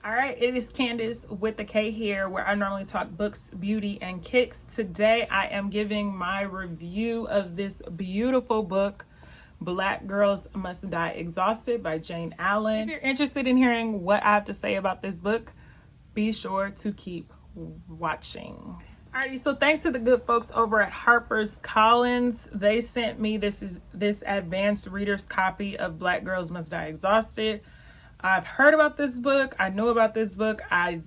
All right, it is Candace with the K here, where I normally talk books, beauty, and kicks. Today, I am giving my review of this beautiful book, Black Girls Must Die Exhausted by Jayne Allen. If you're interested in hearing what I have to say about this book, be sure to keep watching. Alrighty, so thanks to the good folks over at HarperCollins. They sent me this advanced reader's copy of Black Girls Must Die Exhausted. I've heard about this book. I knew about this book. I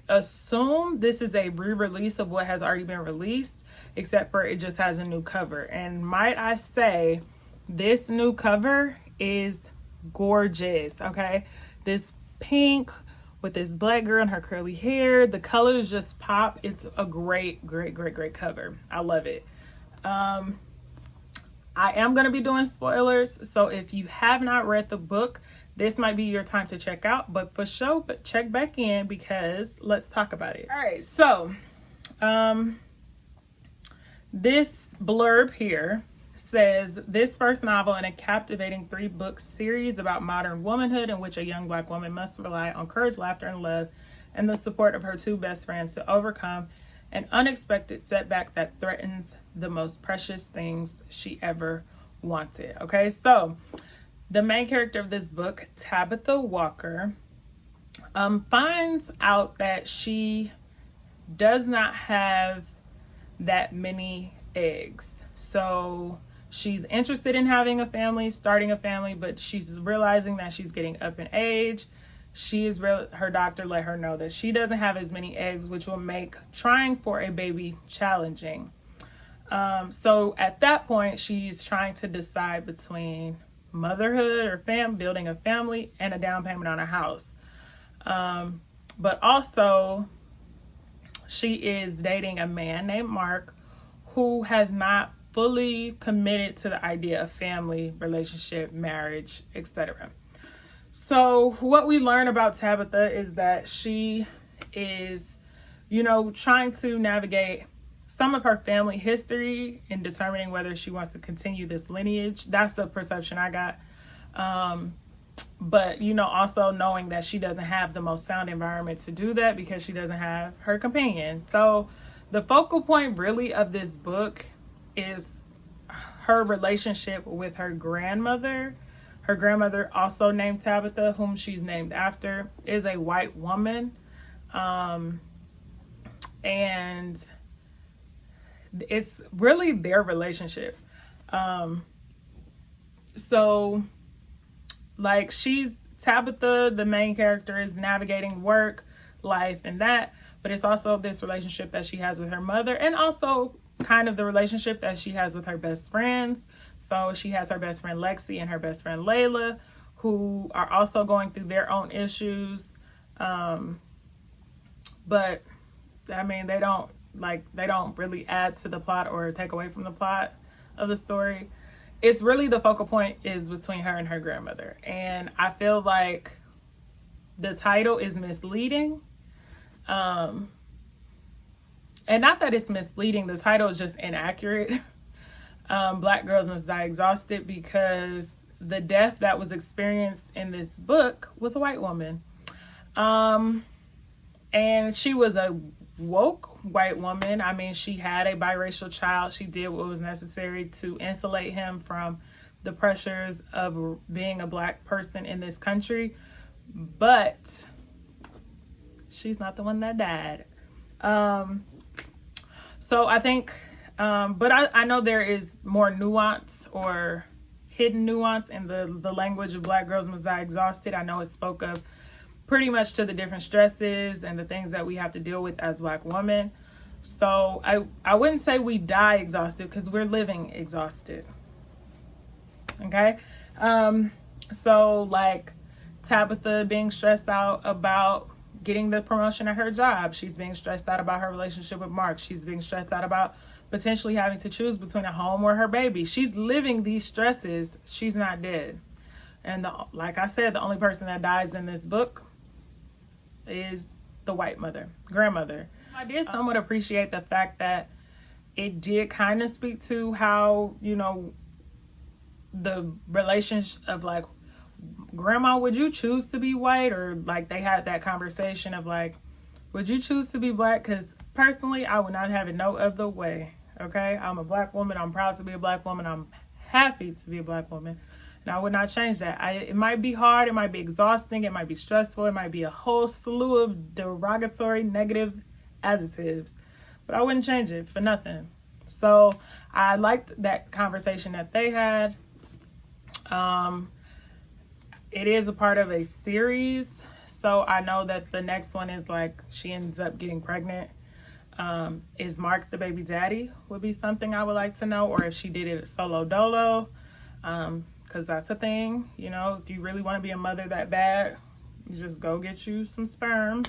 assume this is a re-release of what has already been released, except for it just has a new cover. And might I say, this new cover is gorgeous, okay? This pink with this black girl and her curly hair. The colors just pop. It's a great cover. I love it. I am going to be doing spoilers, so if you have not read the book, this might be your time to check out, but for sure, check back in because let's talk about it. All right, so this blurb here says, this first novel in a captivating 3-book series about modern womanhood in which a young Black woman must rely on courage, laughter, and love, and the support of her 2 best friends to overcome an unexpected setback that threatens the most precious things she ever wanted. Okay, so the main character of this book, Tabitha Walker, finds out that she does not have that many eggs. So she's interested in having a family, starting a family, but she's realizing that she's getting up in age. Her doctor let her know that she doesn't have as many eggs, which will make trying for a baby challenging. So at that point, she's trying to decide between motherhood or building a family and a down payment on a house. But also she is dating a man named Mark who has not fully committed to the idea of family, relationship, marriage, etc. So what we learn about Tabitha is that she is, trying to navigate some of her family history in determining whether she wants to continue this lineage. That's the perception I got. But, also knowing that she doesn't have the most sound environment to do that because she doesn't have her companion. So the focal point really of this book is her relationship with her grandmother. Her grandmother, also named Tabitha, whom she's named after, is a white woman. And it's really their relationship. So like Tabitha, the main character, is navigating work, life, and that, but it's also this relationship that she has with her mother, and also kind of the relationship that she has with her best friends. So she has her best friend Lexi and her best friend Layla, who are also going through their own issues. But I mean, they don't really add to the plot or take away from the plot of the story. It's really the focal point is between her and her grandmother. And I feel like the title is misleading. And not that it's misleading, the title is just inaccurate. Black Girls Must Die Exhausted, because the death that was experienced in this book was a white woman. And she was a woke white woman. I mean, she had a biracial child. She did what was necessary to insulate him from the pressures of being a Black person in this country. But she's not the one that died. So I think, but I know there is more nuance or hidden nuance in the language of Black Girls Must Die Exhausted. I know it spoke of pretty much to the different stresses and the things that we have to deal with as Black women. So I wouldn't say we die exhausted, because we're living exhausted. Okay? So like Tabitha being stressed out about getting the promotion at her job. She's being stressed out about her relationship with Mark. She's being stressed out about potentially having to choose between a home or her baby. She's living these stresses. She's not dead. And like I said, the only person that dies in this book is the white grandmother. I did somewhat appreciate the fact that it did kind of speak to how, the relationship of like Grandma, would you choose to be white? Or like they had that conversation of like, would you choose to be black? Because personally, I would not have it no other way. Okay, I'm a black woman. I'm proud to be a black woman. I'm happy to be a black woman. And I would not change that. It might be hard. It might be exhausting. It might be stressful. It might be a whole slew of derogatory, negative adjectives. But I wouldn't change it for nothing. So I liked that conversation that they had. It is a part of a series. So I know that the next one is like she ends up getting pregnant. Is Mark the baby daddy would be something I would like to know. Or if she did it solo dolo. Because that's a thing, you know, if you really want to be a mother that bad, you just go get you some sperm.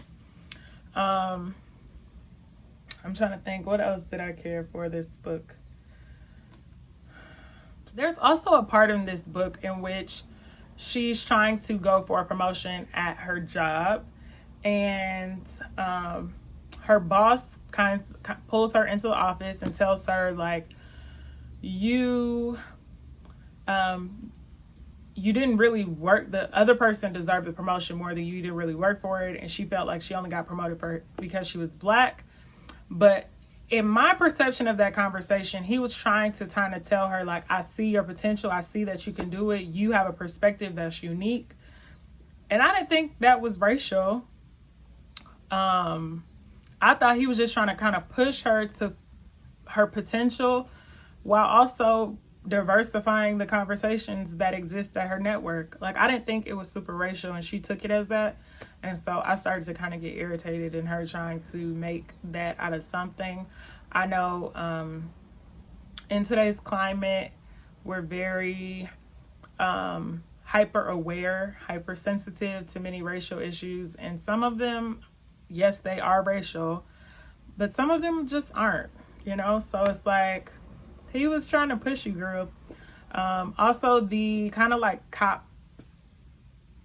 I'm trying to think, what else did I care for this book? There's also a part in this book in which she's trying to go for a promotion at her job, and her boss kind of pulls her into the office and tells her, like, you didn't really work. The other person deserved the promotion more than you didn't really work for it. And she felt like she only got promoted because she was black. But in my perception of that conversation, he was trying to kind of tell her, like, I see your potential. I see that you can do it. You have a perspective that's unique. And I didn't think that was racial. I thought he was just trying to kind of push her to her potential while also diversifying the conversations that exist at her network. Like, I didn't think it was super racial, and she took it as that. And so I started to kind of get irritated in her trying to make that out of something. I know in today's climate, we're very hyper aware, hypersensitive to many racial issues. And some of them, yes, they are racial, but some of them just aren't, you know? So it's like, he was trying to push you, girl. Also, the kind of like cop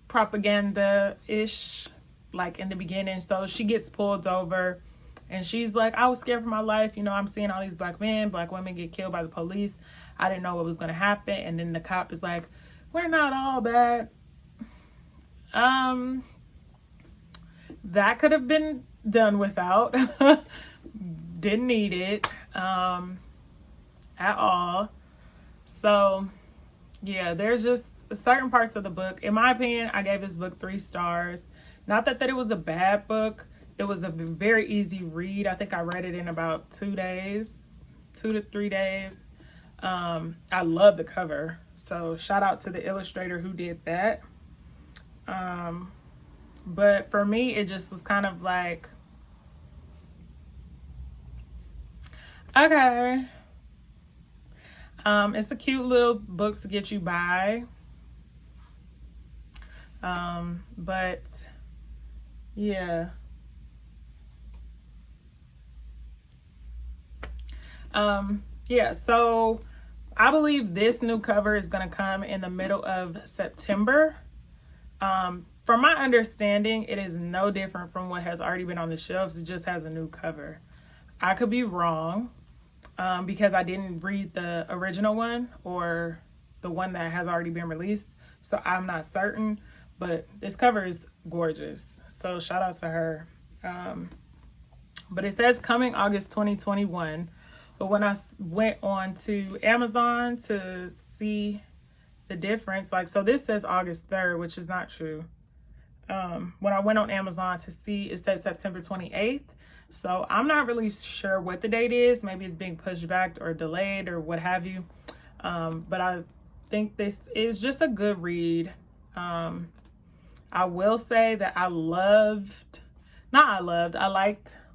propaganda-ish, like in the beginning. So she gets pulled over and she's like, I was scared for my life. You know, I'm seeing all these black men, black women get killed by the police. I didn't know what was going to happen. And then the cop is like, we're not all bad. That could have been done without. Didn't need it. At all. So yeah, there's just certain parts of the book. In my opinion, I gave this book 3 stars. Not that it was a bad book. It was a very easy read. I think I read it in about 2 days, 2 to 3 days. I love the cover. So shout out to the illustrator who did that. But for me, it just was kind of like, okay. It's a cute little book to get you by. But yeah. Yeah, so I believe this new cover is going to come in the middle of September. From my understanding, it is no different from what has already been on the shelves. It just has a new cover. I could be wrong. Because I didn't read the original one or the one that has already been released. So I'm not certain, but this cover is gorgeous. So shout out to her. But it says coming August 2021. But when I went on to Amazon to see the difference, like, so this says August 3rd, which is not true. When I went on Amazon to see, it says September 28th. So I'm not really sure what the date is. Maybe it's being pushed back or delayed or what have you. But I think this is just a good read. I will say that I liked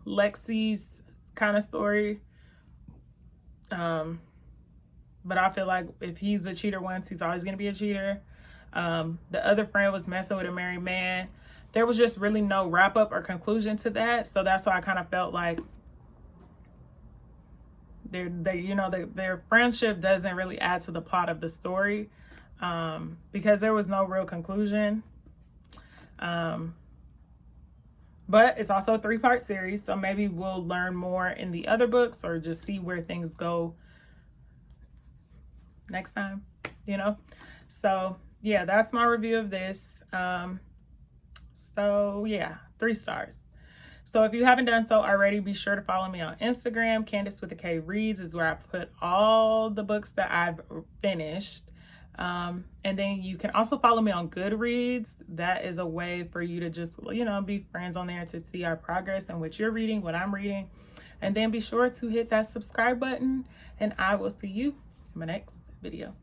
Lexi's kind of story. But I feel like if he's a cheater once, he's always going to be a cheater. The other friend was messing with a married man. There was just really no wrap up or conclusion to that. So that's why I kind of felt like their friendship doesn't really add to the plot of the story, because there was no real conclusion. But it's also a 3-part series. So maybe we'll learn more in the other books or just see where things go next time, you know? So yeah, that's my review of this. So yeah, 3 stars. So if you haven't done so already, be sure to follow me on Instagram. Candace with a K Reads is where I put all the books that I've finished. And then you can also follow me on Goodreads. That is a way for you to just, you know, be friends on there to see our progress and what you're reading, what I'm reading. And then be sure to hit that subscribe button, and I will see you in my next video.